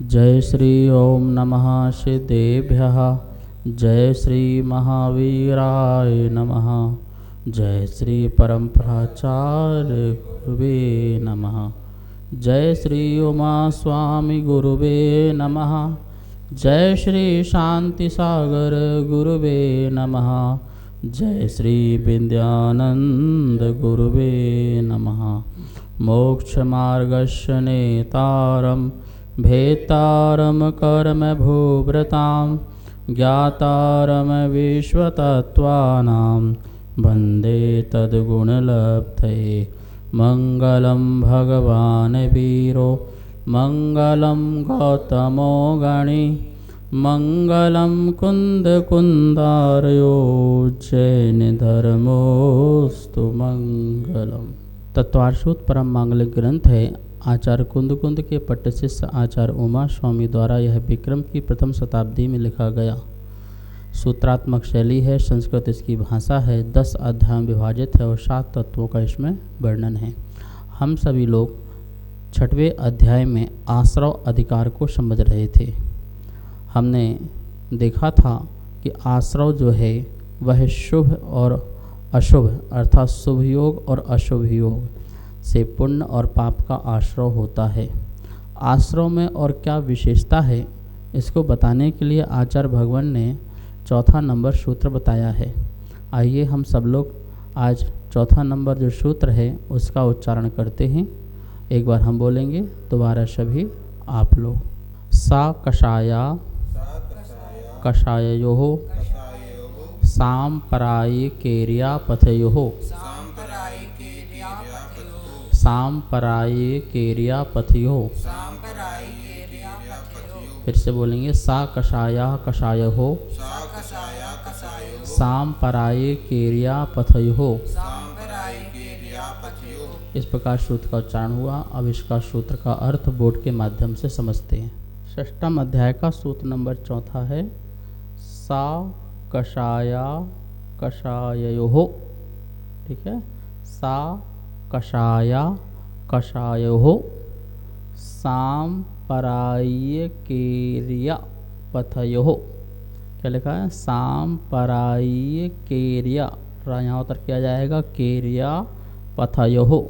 जय श्री ओम नमः सिद्धेभ्यः। जय श्री महावीराय नमः। जय श्री परमप्राचार्य गुरुवे नमः। जय श्री उमा स्वामी गुरुवे नमः। जय श्री शांति सागर गुरुवे नमः। जय श्री विद्यानंद गुरुवे नमः। मोक्ष मार्गस्य नेतारं भेतारं कर्म भूभृतां ज्ञातारं विश्वतत्त्वानां वन्दे तद्गुणलब्धये। मंगलं भगवान् वीरो मंगलं गौतमो गणी मंगलं कुन्दकुन्दारयो जैन धर्मोस्तु मंगलम। तत्वार्षोत परम मांगलिक ग्रंथ है। आचार्य कुंद के पट्ट शिष्य आचार्य उमा स्वामी द्वारा यह विक्रम की प्रथम शताब्दी में लिखा गया। सूत्रात्मक शैली है। संस्कृत इसकी भाषा है। 10 अध्याय में विभाजित है और 7 तत्वों का इसमें वर्णन है। हम सभी लोग 6वें अध्याय में आश्रव अधिकार को समझ रहे थे। हमने देखा था कि आश्रव जो है वह शुभ और अशुभ अर्थात शुभ योग और अशुभ योग से पुण्य और पाप का आश्रव होता है। आश्रव में और क्या विशेषता है इसको बताने के लिए आचार्य भगवान ने 4 नंबर सूत्र बताया है। आइए हम सब लोग आज 4 नंबर जो सूत्र है उसका उच्चारण करते हैं। एक बार हम बोलेंगे, दोबारा सभी आप लोग। सा कषाया कषाययोः सांपरायिकेर्या पथयोः सांपरायिकेर्या पथयोः। फिर से बोलेंगे, सा कषाया कषाययोः सांपरायिकेर्या पथयोः। इस प्रकार सूत्र का उच्चारण हुआ। अब इसका सूत्र का अर्थ बोर्ड के माध्यम से समझते हैं। 6वें अध्याय का सूत्र नंबर 4 है। सा कषाया कषाययोः। ठीक है। सा कषाया कषाययोः सांपरायिकेर्या पथयोः। क्या लिखा है? सांपरायिकेर्या, यहाँ उत्तर किया जाएगा केर्या पथयोः।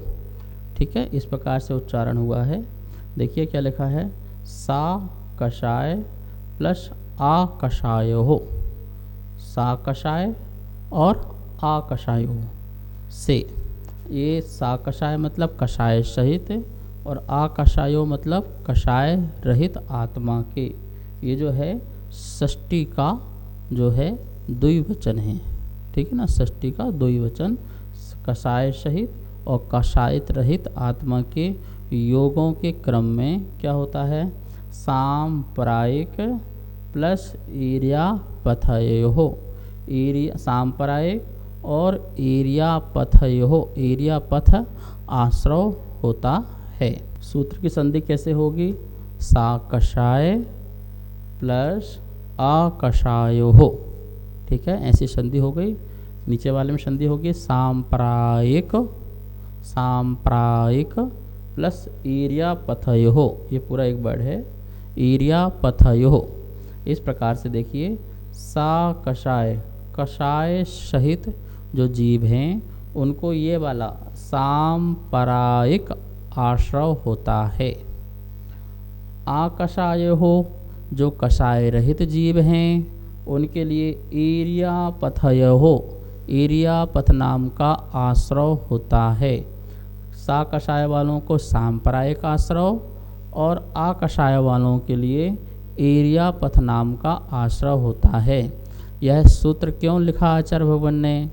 ठीक है। इस प्रकार से उच्चारण हुआ है। देखिए क्या लिखा है? सा कषाय प्लस आ कषाययोः। सा कषाय और आ कषाययोः से, ये सा कषाय मतलब कषाय सहित और आ कषायो मतलब कषाय रहित आत्मा के। ये जो है षष्ठी का जो है द्विवचन है। ठीक है ना। षष्ठी का द्विवचन कषाय सहित और कषायित रहित आत्मा के योगों के क्रम में क्या होता है? सांप्रायिक प्लस ईर्या पथयोः। सांप्रायिक और ईर्या पथयोः। ईर्या पथ आश्रव होता है। सूत्र की संधि कैसे होगी? सा कषाय प्लस आ कषायोः। ठीक है। ऐसी संधि हो गई। नीचे वाले में संधि होगी सांप्रायिक सांप्रायिक प्लस ईर्या पथयोः। ये पूरा एक वर्ड है, ईर्या पथयोः। इस प्रकार से देखिए, सा कषाय कषाय सहित जो जीव हैं उनको ये वाला सांपरायिक आश्रव होता है। आकषाययोः जो कषाय रहित जीव हैं उनके लिए ईर्या पथयोः, ईर्या पथ नाम का आश्रव होता है। सा कषाय वालों को सांप्रायिक आश्रव और आकषाय वालों के लिए ईर्या पथ नाम का आश्रव होता है। यह सूत्र क्यों लिखा आचार्य भगवान ने?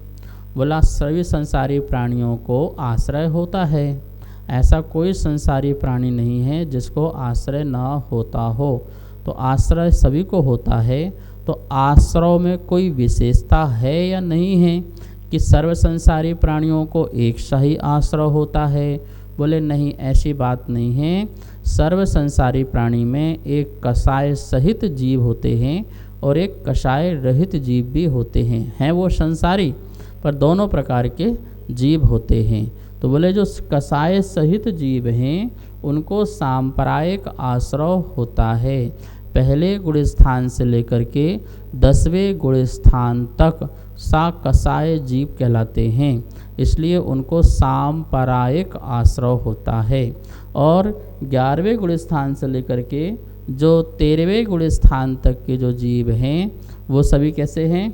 बोला सभी संसारी प्राणियों को आश्रय होता है। ऐसा कोई संसारी प्राणी नहीं है जिसको आश्रय न होता हो। तो आश्रय सभी को होता है। तो आश्रव में कोई विशेषता है या नहीं है कि सर्व संसारी प्राणियों को एक सा ही आश्रय होता है? बोले नहीं, ऐसी बात नहीं है। सर्व संसारी प्राणी में एक कषाय सहित जीव होते हैं और एक कषाय रहित जीव भी होते हैं। वो संसारी पर दोनों प्रकार के जीव होते हैं। तो बोले जो कसाय सहित जीव हैं उनको सांप्रायिक आश्रय होता है। पहले गुण स्थान से लेकर के 10वें गुण स्थान तक सा कसाय जीव कहलाते हैं, इसलिए उनको सांप्रायिक आश्रय होता है। और 11वें गुण स्थान से लेकर के जो 13वें गुण स्थान तक के जो जीव हैं वो सभी कैसे हैं?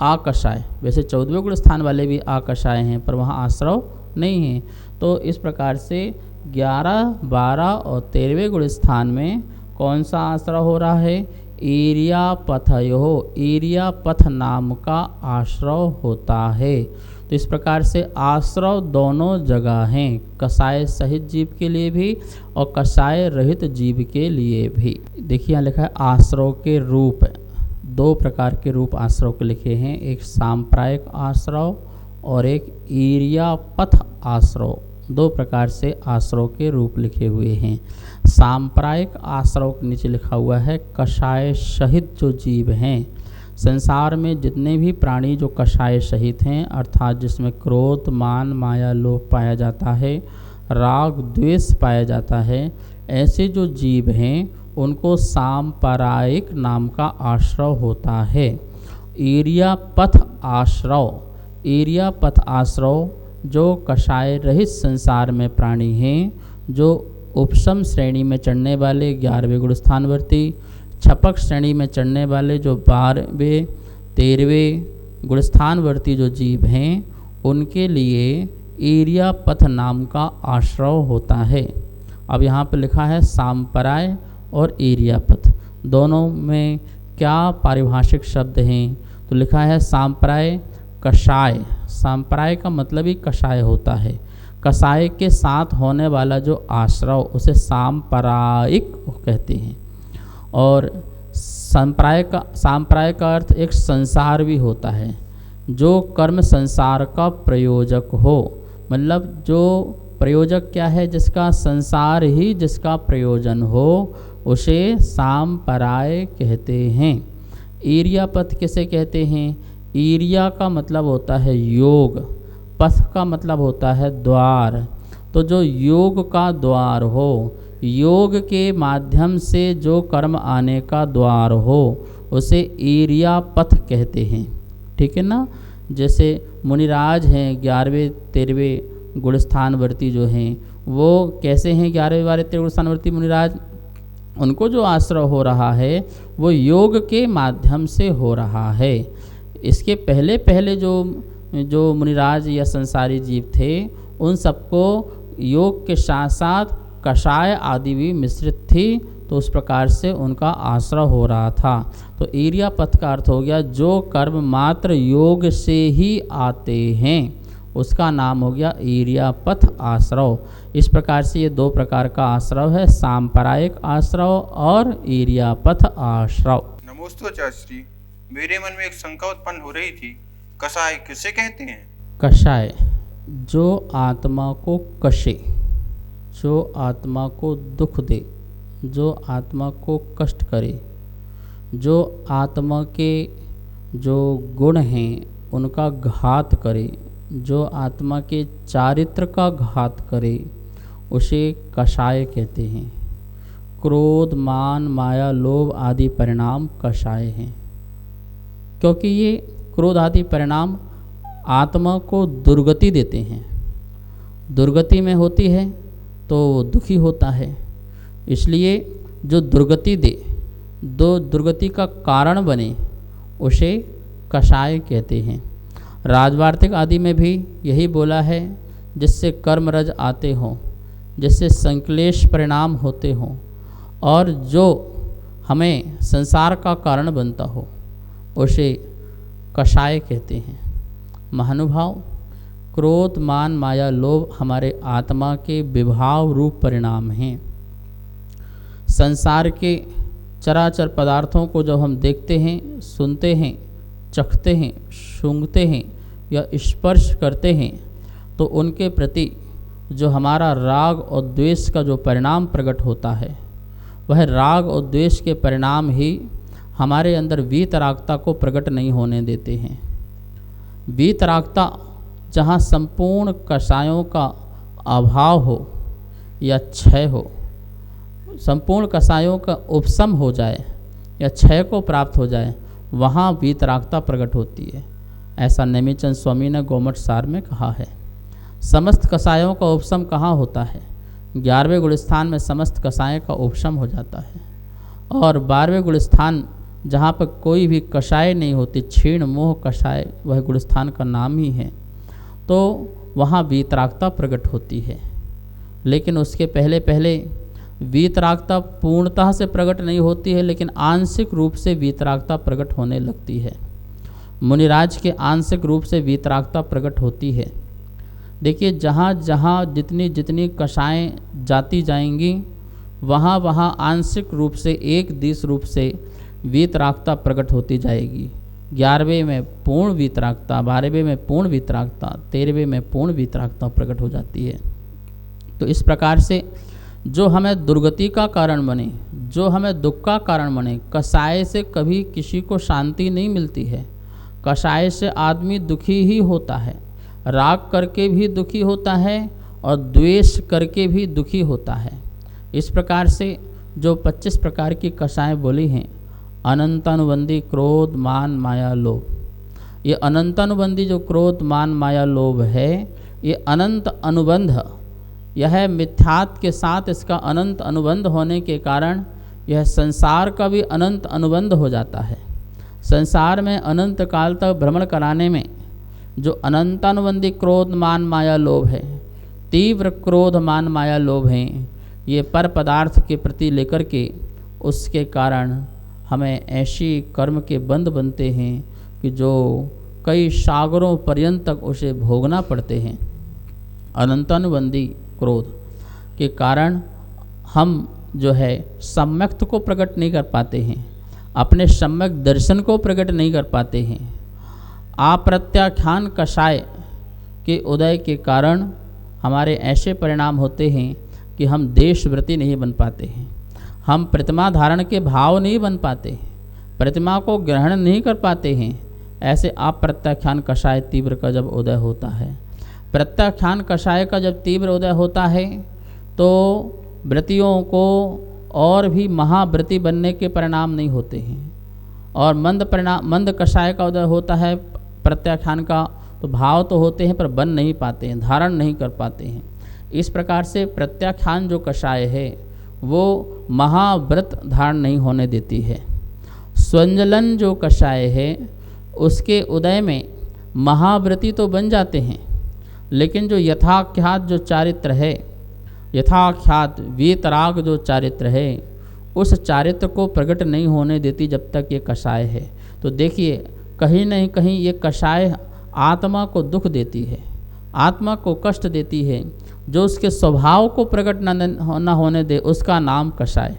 आकषाय। वैसे 14वें गुण स्थान वाले भी आकषाय हैं पर वहाँ आश्रय नहीं है। तो इस प्रकार से 11, 12 और 13वें गुण स्थान में कौन सा आश्रय हो रहा है? ईर्यापथयो, ईर्यापथ नाम का आश्रय होता है। तो इस प्रकार से आश्रय दोनों जगह हैं, कसाय सहित जीव के लिए भी और कसाय रहित जीव के लिए भी। देखिए यहाँ लिखा है आश्रय के रूप, 2 प्रकार के रूप आश्रय के लिखे हैं, एक सांप्रायिक आश्रय और एक ईर्यापथ आश्रय। 2 प्रकार से आश्रय के रूप लिखे हुए हैं। सांप्रायिक आश्रय के नीचे लिखा हुआ है कषाय सहित जो जीव हैं। संसार में जितने भी प्राणी जो कषाय सहित हैं, अर्थात जिसमें क्रोध, मान, माया, लोभ पाया जाता है, राग, द्वेष पाया जाता है, ऐसे जो जीव हैं उनको सांप्रायिक नाम का आश्रय होता है। ईर्यापथ आश्रय, ईर्यापथ आश्रय जो कषाय रहित संसार में प्राणी हैं, जो उपशम श्रेणी में चढ़ने वाले 11वें गुण स्थानवर्ती, छपक श्रेणी में चढ़ने वाले जो 12वें 13वें गुण स्थानवर्ती जो जीव हैं उनके लिए ईर्यापथ नाम का आश्रय होता है। अब यहाँ पर लिखा है सांप्राय और ईर्यापथ, दोनों में क्या पारिभाषिक शब्द हैं? तो लिखा है सांप्राय कषाय, सांप्राय का मतलब ही कषाय होता है। कषाय के साथ होने वाला जो आश्रय उसे सांप्रायिक कहते हैं। और सांप्राय का अर्थ एक संसार भी होता है, जो कर्म संसार का प्रयोजक हो, मतलब जो प्रयोजक क्या है? जिसका संसार ही जिसका प्रयोजन हो उसे सांप्राय कहते हैं। ईर्यापथ किसे कहते हैं? ईर्या का मतलब होता है योग, पथ का मतलब होता है द्वार। तो जो योग का द्वार हो, योग के माध्यम से जो कर्म आने का द्वार हो उसे ईर्यापथ कहते हैं। ठीक है ना? जैसे मुनिराज हैं 11वें 13वें गुण स्थानवर्ती जो हैं वो कैसे हैं? 11वें 12वें 13वें गुण स्थानवर्ती मुनिराज, उनको जो आश्रय हो रहा है वो योग के माध्यम से हो रहा है। इसके पहले पहले जो मुनिराज या संसारी जीव थे उन सबको योग के साथ साथ कषाय आदि भी मिश्रित थी, तो उस प्रकार से उनका आश्रय हो रहा था। तो ईर्यापथ का अर्थ हो गया जो कर्म मात्र योग से ही आते हैं, उसका नाम हो गया ईर्यापथ आश्रय। इस प्रकार से ये 2 प्रकार का आश्रय है, सांप्रायिक आश्रय और ईर्यापथ आश्रय। नमोस्तु आचार्य श्री, मेरे मन में एक शंका उत्पन्न हो रही थी, कषाय किसे कहते हैं? कषाय जो आत्मा को कषे, जो आत्मा को दुख दे, जो आत्मा को कष्ट करे, जो आत्मा के जो गुण हैं उनका घात करे, जो आत्मा के चारित्र का घात करे, उसे कषाय कहते हैं। क्रोध, मान, माया, लोभ आदि परिणाम कषाय हैं, क्योंकि ये क्रोध आदि परिणाम आत्मा को दुर्गति देते हैं। दुर्गति में होती है तो वो दुखी होता है, इसलिए जो दुर्गति दे, दो दुर्गति का कारण बने, उसे कषाय कहते हैं। राजवार्तिक आदि में भी यही बोला है, जिससे कर्मरज आते हों, जिससे संक्लेश परिणाम होते हों और जो हमें संसार का कारण बनता हो उसे कषाय कहते हैं। महानुभाव, क्रोध, मान, माया, लोभ हमारे आत्मा के विभाव रूप परिणाम हैं। संसार के चराचर पदार्थों को जब हम देखते हैं, सुनते हैं, चखते हैं, सूंघते हैं या स्पर्श करते हैं, तो उनके प्रति जो हमारा राग और द्वेष का जो परिणाम प्रकट होता है, वह राग और द्वेष के परिणाम ही हमारे अंदर वीतरागता को प्रकट नहीं होने देते हैं। वीतरागता जहाँ संपूर्ण कषायों का अभाव हो या क्षय हो, संपूर्ण कषायों का उपशम हो जाए या क्षय को प्राप्त हो जाए, वहाँ वीतरागता प्रकट होती है। ऐसा नेमिचंद स्वामी ने गोमठ सार में कहा है। समस्त कषायों का उपशम कहाँ होता है? 11वें गुणस्थान में समस्त कषाय का उपशम हो जाता है। और 12वें गुणस्थान जहाँ पर कोई भी कषाय नहीं होती, क्षीण मोह कषाय वह गुणस्थान का नाम ही है, तो वहाँ वीतरागता प्रकट होती है। लेकिन उसके पहले पहले वीतरागता पूर्णतः से प्रकट नहीं होती है, लेकिन आंशिक रूप से वीतरागता प्रकट होने लगती है। मुनिराज के आंशिक रूप से वीतरागता प्रकट होती है। देखिए, जहाँ जहाँ जितनी जितनी कषाएँ जाती जाएंगी, वहाँ वहाँ आंशिक रूप से एक दिश रूप से वीतरागता प्रकट होती जाएगी। 11वें में पूर्ण वीतरागता, 12वें में पूर्ण वीतरागता, 13वें में पूर्ण वीतरागता प्रकट हो जाती है। तो इस प्रकार से जो हमें दुर्गति का कारण बने, जो हमें दुख का कारण बने, कषाय से कभी किसी को शांति नहीं मिलती है। कषाय से आदमी दुखी ही होता है, राग करके भी दुखी होता है और द्वेष करके भी दुखी होता है। इस प्रकार से जो 25 प्रकार की कषाएँ बोली हैं, अनंतानुबंधी क्रोध मान माया लोभ, ये अनंतानुबंधी जो क्रोध मान माया लोभ है, ये अनंत अनुबंध, यह मिथ्यात्व के साथ इसका अनंत अनुबंध होने के कारण यह संसार का भी अनंत अनुबंध हो जाता है। संसार में अनंत काल तक भ्रमण कराने में जो अनंतानुबंधी क्रोध मान माया लोभ है, तीव्र क्रोध मान माया लोभ हैं, ये पर पदार्थ के प्रति लेकर के उसके कारण हमें ऐसी कर्म के बंध बनते हैं कि जो कई सागरों पर्यंत तक उसे भोगना पड़ते हैं। अनंतानुबंधी क्रोध के कारण हम जो है सम्यक्त को प्रकट नहीं कर पाते हैं, अपने सम्यक दर्शन को प्रकट नहीं कर पाते हैं। अप्रत्याख्यान कषाय के उदय के कारण हमारे ऐसे परिणाम होते हैं कि हम देशव्रती नहीं बन पाते हैं, हम प्रतिमा धारण के भाव नहीं बन पाते, प्रतिमा को ग्रहण नहीं कर पाते हैं। ऐसे अप्रत्याख्यान कषाय तीव्र का जब उदय होता है, प्रत्याख्यान कषाय का जब तीव्र उदय होता है, तो व्रतियों को और भी महाव्रति बनने के परिणाम नहीं होते हैं। और मंद कषाय का उदय होता है प्रत्याख्यान का, तो भाव तो होते हैं पर बन नहीं पाते हैं, धारण नहीं कर पाते हैं। इस प्रकार से प्रत्याख्यान जो कषाय है वो महाव्रत धारण नहीं होने देती है। स्वंजलन जो कषाय है उसके उदय में महाव्रति तो बन जाते हैं, लेकिन जो यथाख्यात जो चारित्र है, यथाख्यात वीतराग जो चारित्र है, उस चारित्र को प्रकट नहीं होने देती जब तक ये कषाय है। तो देखिए, कहीं नहीं कहीं ये कषाय आत्मा को दुख देती है, आत्मा को कष्ट देती है। जो उसके स्वभाव को प्रकट न होने दे उसका नाम कषाय।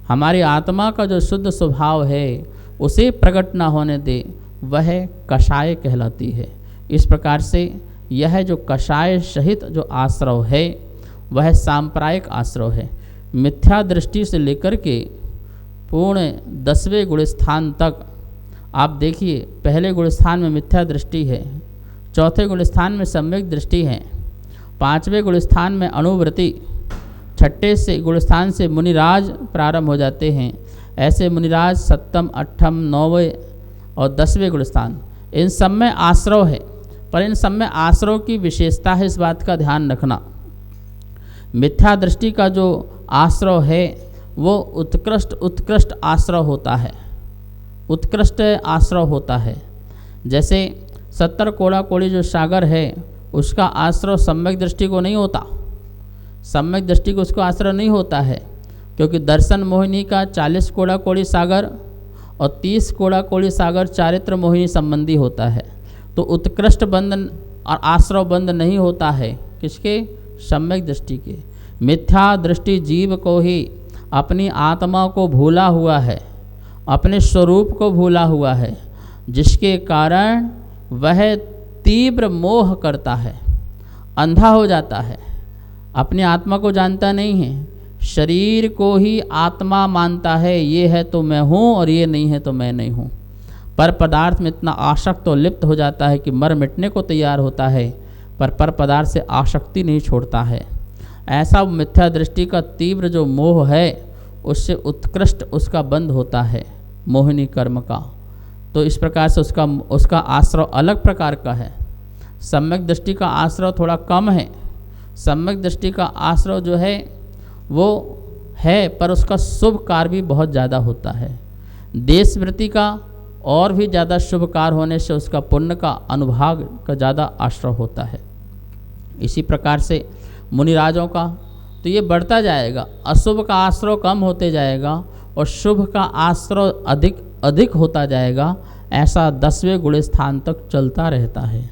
हमारी आत्मा का जो शुद्ध स्वभाव है उसे प्रकट न होने दे वह कषाय कहलाती है। इस प्रकार से यह जो कषाय सहित जो आश्रव है वह सांप्रायिक आश्रव है। मिथ्या दृष्टि से लेकर के पूर्ण 10वें गुणस्थान तक आप देखिए, पहले गुणस्थान में मिथ्या दृष्टि है, चौथे गुणस्थान में सम्यक दृष्टि है, 5वें गुणस्थान में अणुव्रति, 6ठे से गुणस्थान से मुनिराज प्रारंभ हो जाते हैं। ऐसे मुनिराज 7म 8म 9वें और 10वें गुणस्थान, इन सब में आश्रव है। पर इन सब में आश्रव की विशेषता है, इस बात का ध्यान रखना। मिथ्या दृष्टि का जो आश्रव है वो उत्कृष्ट आश्रव होता है, उत्कृष्ट आश्रव होता है। जैसे 70 कोड़ा कोड़ी जो सागर है उसका आश्रव सम्यक दृष्टि को नहीं होता, सम्यक दृष्टि को उसको आश्रय नहीं होता है, क्योंकि दर्शन मोहिनी का 40 कोड़ा कोड़ी सागर और 30 कोड़ा कोड़ी सागर चारित्र मोहिनी संबंधी होता है। तो उत्कृष्ट बंधन और आश्रव बंध नहीं होता है किसके? सम्यक दृष्टि के। मिथ्या दृष्टि जीव को ही अपनी आत्मा को भूला हुआ है, अपने स्वरूप को भूला हुआ है, जिसके कारण वह तीव्र मोह करता है, अंधा हो जाता है, अपनी आत्मा को जानता नहीं है, शरीर को ही आत्मा मानता है, ये है तो मैं हूँ और ये नहीं है तो मैं नहीं हूँ। पर पदार्थ में इतना आसक्त और लिप्त हो जाता है कि मर मिटने को तैयार होता है पर पदार्थ से आसक्ति नहीं छोड़ता है। ऐसा मिथ्या दृष्टि का तीव्र जो मोह है उससे उत्कृष्ट उसका बंध होता है मोहिनी कर्म का। तो इस प्रकार से उसका आश्रय अलग प्रकार का है। सम्यक दृष्टि का आश्रय थोड़ा कम है। सम्यक दृष्टि का आश्रय जो है वो है, पर उसका शुभ कार्य भी बहुत ज़्यादा होता है। देशवृत्ति का और भी ज़्यादा शुभ कार्य होने से उसका पुण्य का अनुभाग का ज़्यादा आश्रय होता है। इसी प्रकार से मुनिराजों का तो ये बढ़ता जाएगा, अशुभ का आश्रय कम होते जाएगा और शुभ का आश्रय अधिक अधिक होता जाएगा। ऐसा 10वें गुण स्थान तक चलता रहता है।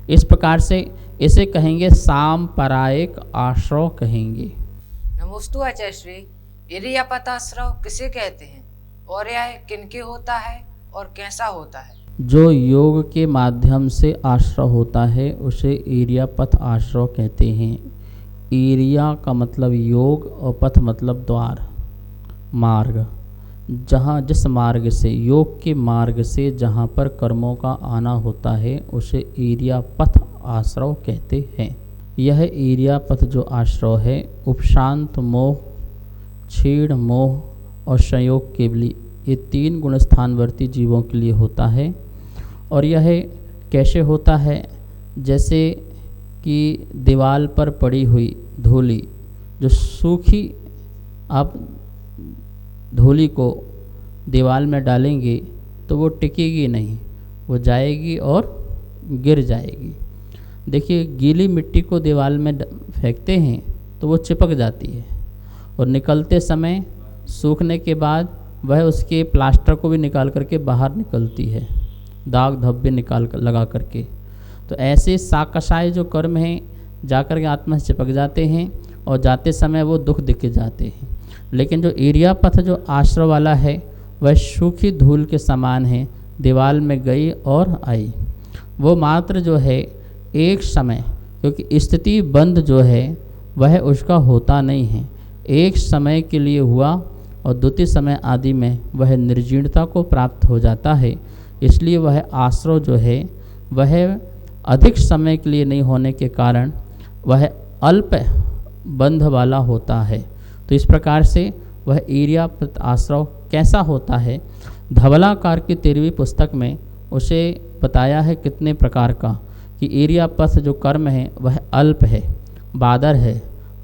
इस प्रकार से इसे कहेंगे सांप्रदायिक आश्रय कहेंगे। नमोस्तु आचार्य श्री। इरियापताश्रय किसे कहते हैं और यह किनके होता है और कैसा होता है? जो योग के माध्यम से आश्रय होता है उसे इरियापथ आश्रय कहते हैं। इरिया का मतलब योग और पथ मतलब द्वार, मार्ग। जहाँ जिस मार्ग से, योग के मार्ग से जहाँ पर कर्मों का आना होता है उसे इरियापथ आश्रय कहते हैं। यह इरियापथ जो आश्रय है उपशांत मोह, क्षीण मोह और संयोग केवली, ये 3 गुण स्थानवर्ती जीवों के लिए होता है। और यह कैसे होता है? जैसे कि दीवार पर पड़ी हुई धूली, जो सूखी आप धूली को दीवार में डालेंगे तो वो टिकेगी नहीं, वो जाएगी और गिर जाएगी। देखिए गीली मिट्टी को दीवार में फेंकते हैं तो वो चिपक जाती है और निकलते समय सूखने के बाद वह उसके प्लास्टर को भी निकाल करके बाहर निकलती है, दाग धब्बे निकाल कर लगा करके। तो ऐसे साकषाय जो कर्म हैं जाकर के आत्मा से चिपक जाते हैं और जाते समय वो दुख दिखे जाते हैं। लेकिन जो इरियापथ जो आश्रय वाला है वह सूखी धूल के समान है, दीवार में गई और आई। वो मात्र जो है एक समय, क्योंकि स्थिति बंद जो है वह उसका होता नहीं है, एक समय के लिए हुआ और द्वितीय समय आदि में वह निर्जीर्णता को प्राप्त हो जाता है। इसलिए वह आश्रय जो है वह अधिक समय के लिए नहीं होने के कारण वह अल्प बंध वाला होता है। तो इस प्रकार से वह इरियापथ आश्रय कैसा होता है? धवलाकार की 13वीं पुस्तक में उसे बताया है कितने प्रकार का, कि इरियापथ जो कर्म है वह अल्प है, बादर है,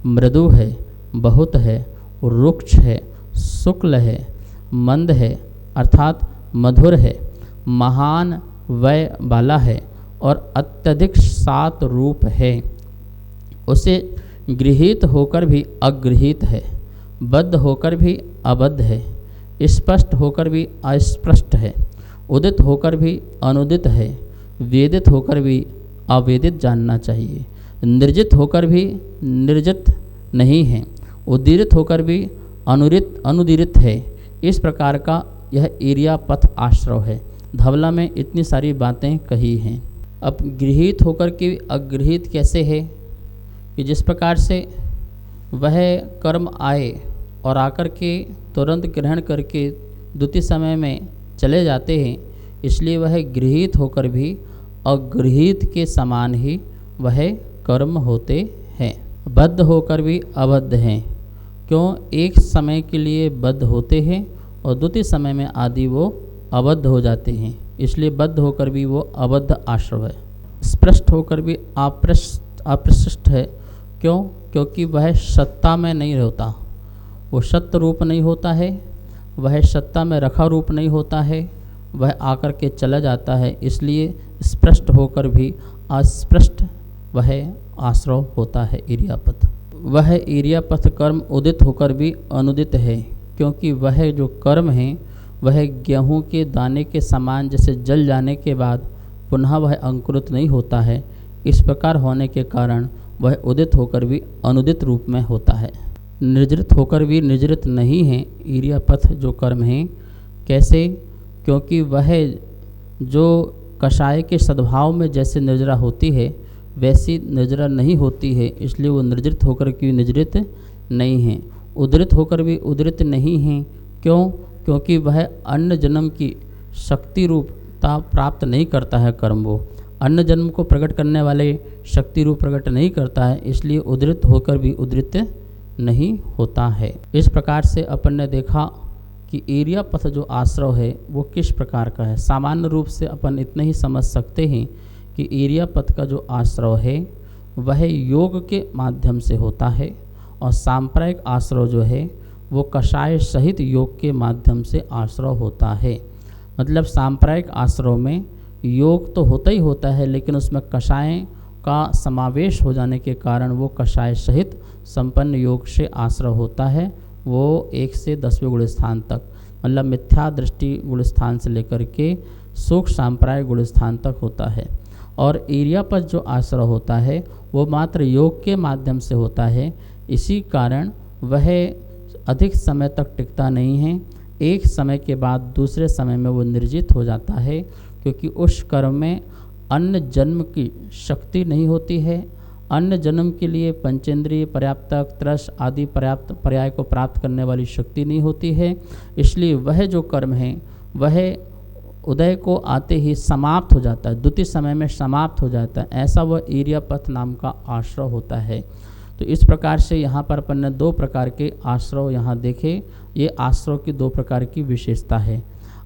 मृदु है, बहुत है, रुक्ष है, शुक्ल है, मंद है अर्थात मधुर है, महान वय वाला है और अत्यधिक सात रूप है। उसे गृहीत होकर भी अगृहीत है, बद्ध होकर भी अबद्ध है, स्पष्ट होकर भी अस्पष्ट है, उदित होकर भी अनुदित है, वेदित होकर भी अवेदित जानना चाहिए, निर्जित होकर भी निर्जित नहीं है, उदीरित होकर भी अनुदीरित है। इस प्रकार का यह इरियापथ आश्रय है। धवला में इतनी सारी बातें कही हैं। अब गृहीत होकर के अगृहीत कैसे है? कि जिस प्रकार से वह कर्म आए और आकर के तुरंत ग्रहण करके द्वितीय समय में चले जाते हैं, इसलिए वह गृहीत होकर भी अगृहीत के समान ही वह कर्म होते हैं। बद्ध होकर भी अबद्ध हैं। क्यों? एक समय के लिए बद्ध होते हैं और द्वितीय समय में आदि वो अबद्ध हो जाते हैं, इसलिए बद्ध होकर भी वो अबद्ध आश्रय है। स्पष्ट होकर भी अप्रशिष्ट है। क्यों? क्योंकि वह सत्ता में नहीं होता, वो सत्य रूप नहीं होता है, वह सत्ता में रखा रूप नहीं होता है, वह आकर के चला जाता है, इसलिए स्पष्ट होकर भी अस्पष्ट वह आश्रय होता है इरियापथ। वह इरियापथ कर्म उदित होकर भी अनुदित है, क्योंकि वह जो कर्म है वह गेहूं के दाने के समान जैसे जल जाने के बाद पुनः वह अंकुरित नहीं होता है। इस प्रकार होने के कारण वह उदित होकर भी अनुदित रूप में होता है। निर्जरित होकर भी निर्जरित नहीं है इरियापथ जो कर्म हैं। कैसे? क्योंकि वह जो कषाय के सद्भाव में जैसे निर्जरा होती है वैसी निर्जरा नहीं होती है, इसलिए वो निर्जरित होकर भी निर्जरित नहीं है, उदरित होकर भी उदरित नहीं है। क्यों? क्योंकि वह अन्न जन्म की शक्ति रूपता प्राप्त नहीं करता है कर्म, वो अन्य जन्म को प्रकट करने वाले शक्ति रूप प्रकट नहीं करता है, इसलिए उद्धृत होकर भी उद्धृत नहीं होता है। इस प्रकार से अपन ने देखा कि एरिया पथ जो आश्रव है वो किस प्रकार का है। सामान्य रूप से अपन इतने ही समझ सकते हैं कि एरिया पथ का जो आश्रव है वह योग के माध्यम से होता है और सांप्रायिक आश्रव जो है वो कषाय सहित योग के माध्यम से आश्रव होता है। मतलब सांप्रायिक आश्रव में योग तो होता ही होता है, लेकिन उसमें कषाय का समावेश हो जाने के कारण वो कषाय सहित संपन्न योग से आश्रव होता है। वो 1 से 10वें गुण स्थान तक, मतलब मिथ्या दृष्टि गुण स्थान से लेकर के सूक्ष्म सांप्रायिक गुण स्थान तक होता है। और एरिया पर जो आश्रव होता है वो मात्र योग के माध्यम से होता है, इसी कारण वह अधिक समय तक टिकता नहीं है। एक समय के बाद दूसरे समय में वो निर्जित हो जाता है, क्योंकि उस कर्म में अन्य जन्म की शक्ति नहीं होती है। अन्य जन्म के लिए पंचेंद्रिय पर्याप्तक त्रस आदि पर्याप्त पर्याय को प्राप्त करने वाली शक्ति नहीं होती है, इसलिए वह जो कर्म है वह उदय को आते ही समाप्त हो जाता है, द्वितीय समय में समाप्त हो जाता है। ऐसा वह एरिया पथ नाम का आश्रव होता है। तो इस प्रकार से यहाँ पर अपन ने 2 प्रकार के आश्रव यहाँ देखे। ये आश्रव की 2 प्रकार की विशेषता है।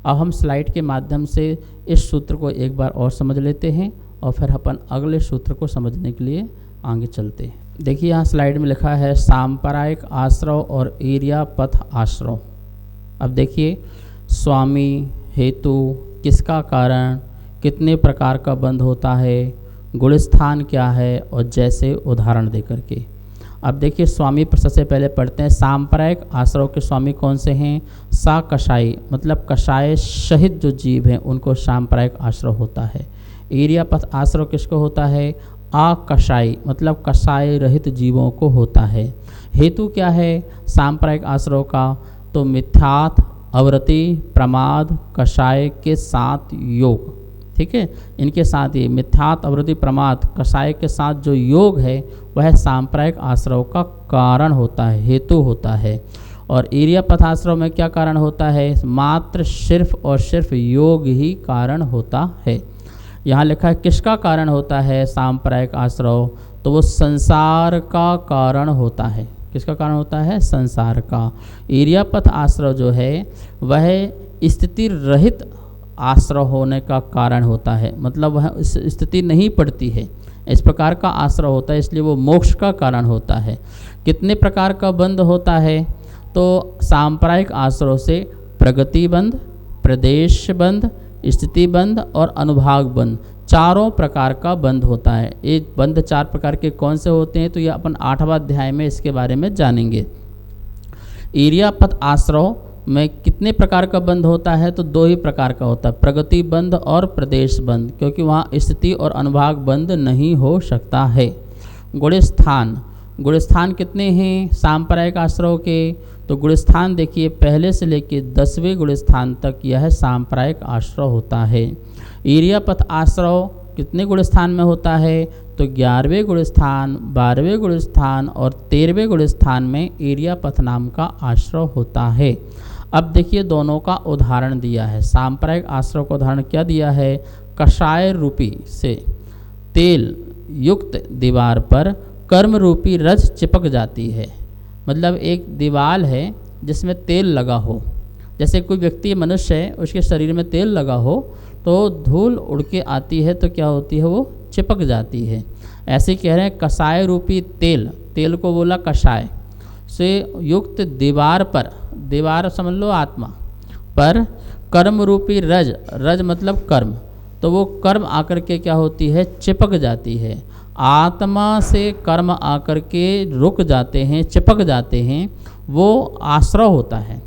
अब हम स्लाइड के माध्यम से इस सूत्र को एक बार और समझ लेते हैं और फिर अपन अगले सूत्र को समझने के लिए आगे चलते हैं। देखिए यहाँ स्लाइड में लिखा है सांप्रायिक आश्रव और एरिया पथ आश्रव। अब देखिए स्वामी, हेतु, किसका कारण, कितने प्रकार का बंध होता है, गुणस्थान क्या है, और जैसे उदाहरण दे करके। अब देखिए स्वामी पर सबसे पहले पढ़ते हैं। सांप्रायिक आश्रव के स्वामी कौन से हैं? सा कषाय, मतलब कषाय सहित जो जीव हैं उनको सांप्रायिक आश्रव होता है। एरिया पथ आश्रव किसको होता है? अकषाय, मतलब कषाय रहित जीवों को होता है। हेतु क्या है सांप्रायिक आश्रव का? तो मिथ्यात्व, अवृत्ति, प्रमाद, कषाय के साथ योग। ठीक है, इनके साथ ये मिथ्यात्व, अवृत्ति, प्रमाद, कषाय के साथ जो योग है वह सांप्रायिक आश्रव का कारण होता है, हेतु होता है। और एरिया पथ आश्रव में क्या कारण होता है? मात्र सिर्फ और सिर्फ योग ही कारण होता है। यहाँ लिखा है किसका कारण होता है सांप्रायिक आश्रव? तो वो संसार का कारण होता है। किसका कारण होता है? संसार का। एरिया पथ आश्रव जो है वह स्थिति रहित आश्रव होने का कारण होता है, मतलब वह स्थिति नहीं पड़ती है, इस प्रकार का आश्रव होता है, इसलिए वो मोक्ष का कारण होता है। कितने प्रकार का बंध होता है? तो सांप्रायिक आश्रव से प्रगति बंध, प्रदेश बंध, स्थिति बंध और अनुभाग बंध, चारों प्रकार का बंध होता है। ये बंध 4 प्रकार के कौन से होते हैं तो ये अपन 8वां अध्याय में इसके बारे में जानेंगे। एरिया पथ आश्रव में कितने प्रकार का बंध होता है? तो 2 ही प्रकार का होता है, प्रगति बंध और प्रदेश बंध, क्योंकि वहाँ स्थिति और अनुभाग बंध नहीं हो सकता है। गुणस्थान, गुणस्थान कितने हैं सांप्रायिक आश्रव के? तो गुणस्थान देखिए पहले से लेकर 10वें गुणस्थान तक यह सांप्रायिक आश्रव होता है। एरिया पथ आश्रव कितने गुणस्थान में होता है? तो 11वें गुणस्थान, 12वें गुणस्थान और 13वें गुणस्थान में एरिया पथ नाम का आश्रव होता है। अब देखिए दोनों का उदाहरण दिया है। सांप्रायिक आश्रव का उदाहरण क्या दिया है? कषाय रूपी से तेल युक्त दीवार पर कर्म रूपी रज चिपक जाती है। मतलब एक दीवार है जिसमें तेल लगा हो, जैसे कोई व्यक्ति मनुष्य है उसके शरीर में तेल लगा हो तो धूल उड़ के आती है तो क्या होती है? वो चिपक जाती है। ऐसे कह रहे हैं कषाय रूपी तेल, तेल को बोला कषाय से युक्त दीवार पर, दीवार समझ लो आत्मा पर, कर्म रूपी रज, रज मतलब कर्म, तो वो कर्म आकर के क्या होती है? चिपक जाती है। आत्मा से कर्म आकर के रुक जाते हैं, चिपक जाते हैं, वो आश्रव होता है।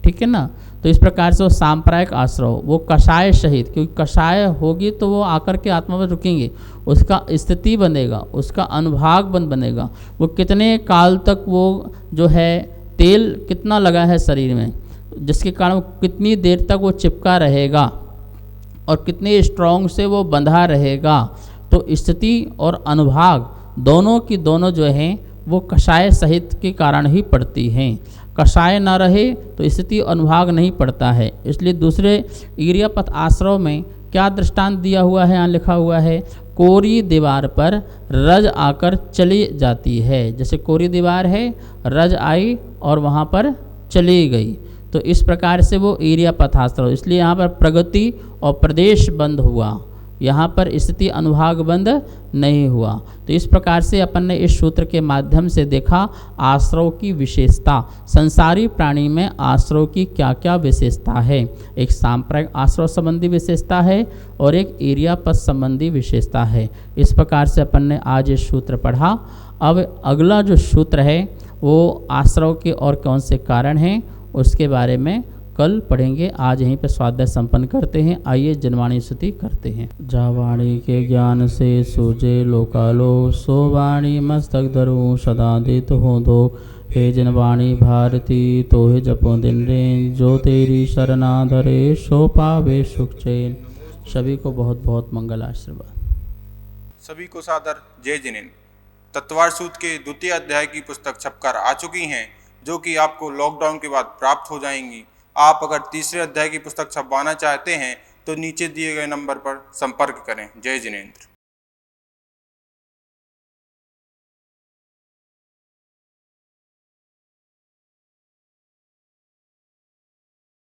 ठीक है ना? तो इस प्रकार से वो सांप्रायिक आश्रव, वो कषाय सहित, क्योंकि कषाय होगी तो वो आकर के आत्मा में रुकेंगे, उसका स्थिति बनेगा, उसका अनुभाग बनेगा। वो कितने काल तक वो जो है तेल कितना लगा है शरीर में, जिसके कारण कितनी देर तक वो चिपका रहेगा और कितने स्ट्रॉन्ग से वो बंधा रहेगा। तो स्थिति और अनुभाग दोनों की दोनों जो हैं वो कषाय सहित के कारण ही पड़ती हैं। कषाय ना रहे तो स्थिति अनुभाग नहीं पड़ता है। इसलिए दूसरे एरिया पथ आश्रव में क्या दृष्टांत दिया हुआ है? यहाँ लिखा हुआ है कोरी दीवार पर रज आकर चली जाती है। जैसे कोरी दीवार है, रज आई और वहाँ पर चली गई, तो इस प्रकार से वो एरिया पथास्त्र, इसलिए यहाँ पर प्रगति और प्रदेश बंद हुआ, यहाँ पर स्थिति अनुभाग बंद नहीं हुआ। तो इस प्रकार से अपन ने इस सूत्र के माध्यम से देखा आश्रव की विशेषता, संसारी प्राणी में आश्रव की क्या क्या विशेषता है। एक सांप्रदायिक आश्रव संबंधी विशेषता है और एक एरिया पथ संबंधी विशेषता है। इस प्रकार से अपन ने आज ये सूत्र पढ़ा। अब अगला जो सूत्र है वो आश्रव के और कौन से कारण हैं उसके बारे में कल पढ़ेंगे। आज यहीं पर स्वाध्याय संपन्न करते हैं। आइए जनवाणी स्तुति करते हैं। जा वाणी के ज्ञान से सूझे लोकालो, सो वाणी मस्तक धरूं सदा देत हो दो। हे जनवाणी भारती तो हे जपो दिन रेन, जो तेरी शरणा धरे सो पावे सुख चैन। सभी को बहुत बहुत मंगल आशीर्वाद। सभी को सादर जय जिनेन्द्र। तत्वार सूत्र के द्वितीय अध्याय की पुस्तक छपकर आ चुकी हैं, जो कि आपको लॉकडाउन के बाद प्राप्त हो जाएंगी। आप अगर तीसरे अध्याय की पुस्तक छपवाना चाहते हैं तो नीचे दिए गए नंबर पर संपर्क करें। जय जिनेन्द्र।